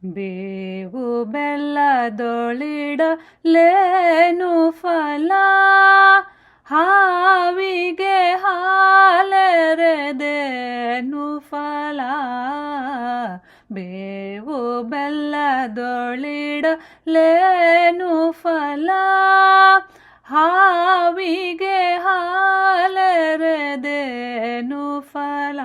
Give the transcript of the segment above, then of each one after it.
ಬೇವು ಬೆಲ್ಲದೊಳಿಡಲೇನು ಫಲ, ಹಾವಿಗೆ ಹಾಲೆರೆದೇನು ಫಲ. ಬೇವು ಬೆಲ್ಲದೊಳಿಡಲೇನು ಫಲ, ಹಾವಿಗೆ ಹಾಲೆರೆದೇನು ಫಲ.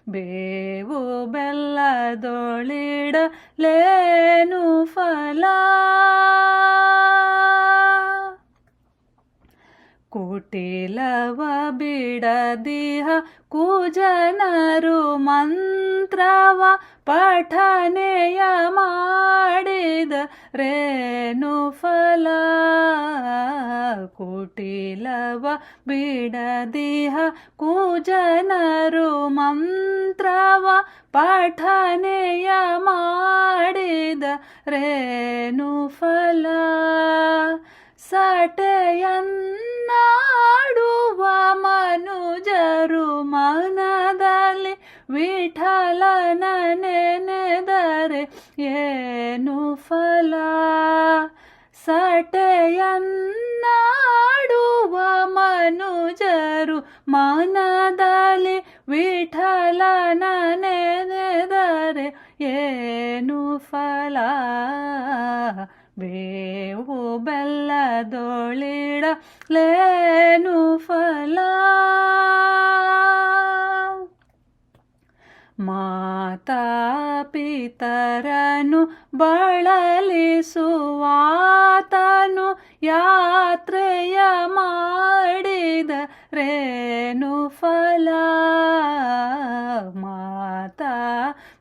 ಬೇವು ಬೆಲ್ಲದೊಳಿಡಲೇನು ಫಲ. ಕುಟಿಲವ ಬಿಡದಿಹ ಕುಜನರು ಮಂತ್ರವ ಪಠನೆಯ ಮಾಡಿದರೇನು ಫಲ. ಕುಟಿಲವ ಬಿಡದಿಹ ಕುಜನರು ಮಂತ್ರವ ಪಠನೆಯ ಮಾಡಿದರೇನು ಫಲ. ಸಟೆಯನ್ನಾಡುವ ಮನುಜರು ಮನದಲ್ಲಿ ವಿಠಲನ ನೆನೆದರೆ ಏನು ಫಲ. ಸಟೆಯನ್ನಾಡುವ ಮನುಜರು ಮನದಲ್ಲಿ ವಿಠಲನ ನೆನೆದರೆ ಏನು ಫಲ. ಬೇವು ಬೆಲ್ಲದೊಳಿಡಲೇನು ಫಲ. ಮಾತಾ ಪಿತರನು ಬಳಲಿಸುವಾತನು ಯಾತ್ರೆಯ ಮಾಡಿದರೇನು ಫಲ. ಮಾತಾ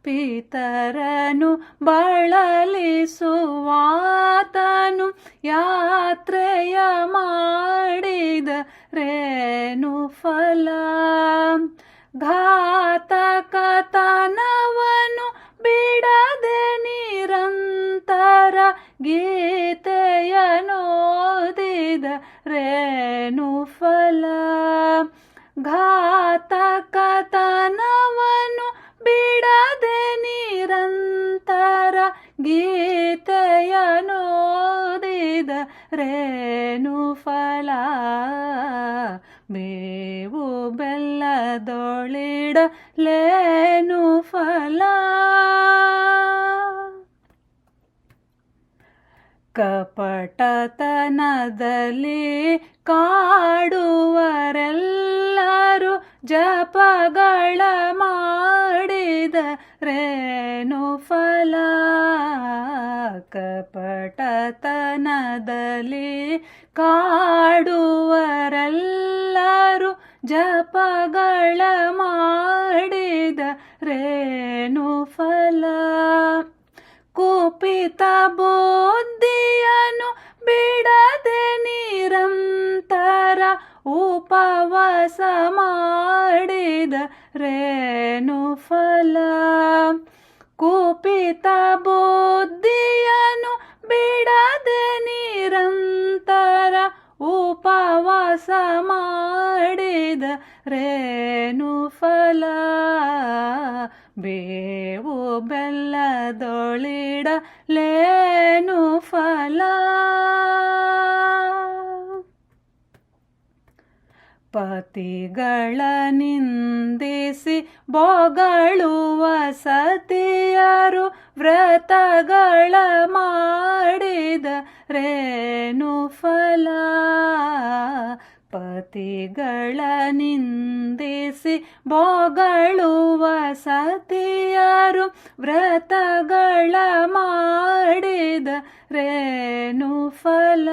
ಪಿತರನು ಬಳಲಿಸುವಾತನು ಯಾತ್ರೆಯ ಮಾಡಿದರೇನು ಫಲ. ಘಾತಕತನವನು ಬಿಡದೆ ನಿರಂತರ ಗೀತೆಯನೋದಿದರೇನು ಫಲ. ಘಾತಕತನವನು ಬಿಡದೆ ನಿರಂತರ ಗೀತೆಯನೋದಿದರೇನು ಫಲ. ಬೇವು ಬೆಲ್ಲದೊಳಿಡಲೇನು ಫಲ. ಕಪಟತನದಲ್ಲಿ ಕಾಡುವರೆಲ್ಲರೂ ಜಪಗಳ ಮಾಡಿದರೇನು ಫಲ. ಕಪಟತನದಲ್ಲಿ ಕಾಡುವರೆಲ್ಲರೂ ಜಪಗಳ ಮಾಡಿದರೇನು ಫಲ. ಕುಪಿತ ಬುದ್ಧಿಯನು ಬಿಡದೆ ನಿರಂತರ ಉಪವಾಸ ಮಾಡಿದರೇನು ಫಲ. ಕುಪಿತ ಬುದ್ಧಿಯನು ಬಿಡದೆ ನಿರಂತರ ಉಪವಾಸ ಮಾಡಿದರೇನು ಫಲ. ಬೇವು ಬೆಲ್ಲದೊಳಿಡಲೇನು ಫಲ. ಪತಿಗಳ ನಿಂದಿಸಿ ಬೊಗಳುವ ಸತಿಯರು ವ್ರತಗಳ ಮಾಡಿದರೇನು ಫಲ. ಪತಿಗಳ ನಿಂದಿಸಿ ಬೊಗಳುವ ಸತಿಯರು ವ್ರತಗಳ ಮಾಡಿದರೇನು ಫಲ.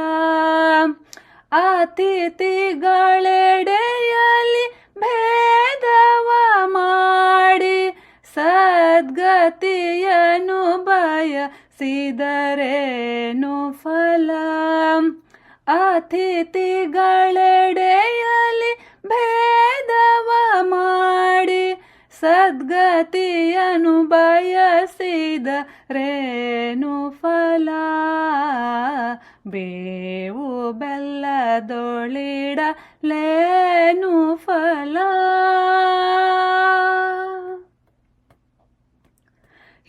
ಅತಿಥಿಗಳೆಡೆಯಲಿ ಭೇದವ ಮಾಡಿ ಸದ್ಗತಿಯನು ಬಯಸಿದರೇನು ಫಲ. ಅತಿಥಿಗಳೆಡೆಯಲಿ ಭೇದವ ಮಾಡಿ ಸದ್ಗತಿಯನು ಬಯಸಿದರೇನು ಫಲ. ಬೇವು ಬೆಲ್ಲದೊಳಿಡಲೇನು ಫಲ.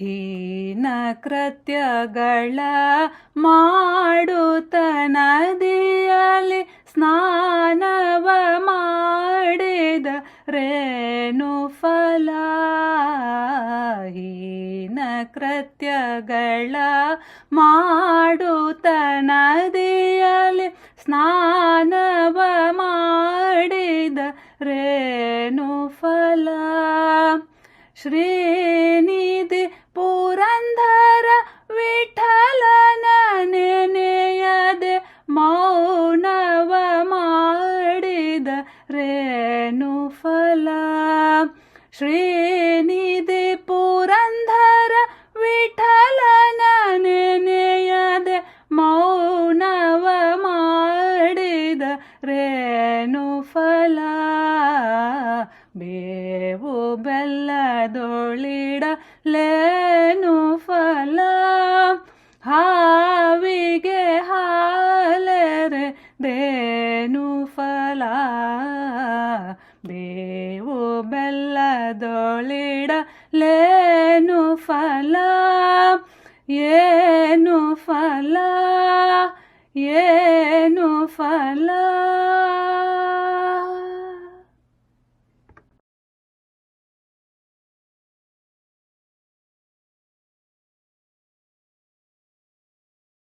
ಹೀನ ಕೃತ್ಯಗಳ ಮಾಡುತ್ತ ನದಿಯಲ್ಲಿ ಸ್ನಾನವ ಮಾಡಿದ ರೇನು ಫಲ. ಹೀನ ಕೃತ್ಯಗಳ ಮಾಡುತ್ತ ನದಿಯಲ್ಲಿ ಸ್ನಾನವ ಮಾಡಿದ ರೇನು ಫಲ. ಶ್ರೀನಿಧಿ ಪುರಂದರ ವಿಠಲನ ನೆನೆಯದೆ ಮೌನವ ಮಾಡಿದ ರೇನು ಫಲ. ಶ್ರೀನಿಧಿ ಪುರಂದರ ವಿಠಲನ ನೆನೆಯದೆ ಮೌನವ ಮಾಡಿದ ರೇನು ಫಲ. ಬೇವು ಬೆಲ್ಲದೊಳಿಡಲೇನು ಫಲ. ಹಾವಿಗೆ ಹಾಲೆರೆ ದೇನು ಫಲ. ಬೇವು ಬೆಲ್ಲದೊಳಿಡಲೇನು ಫಲ. ಏನು ಫಲ, ಏನು ಫಲ.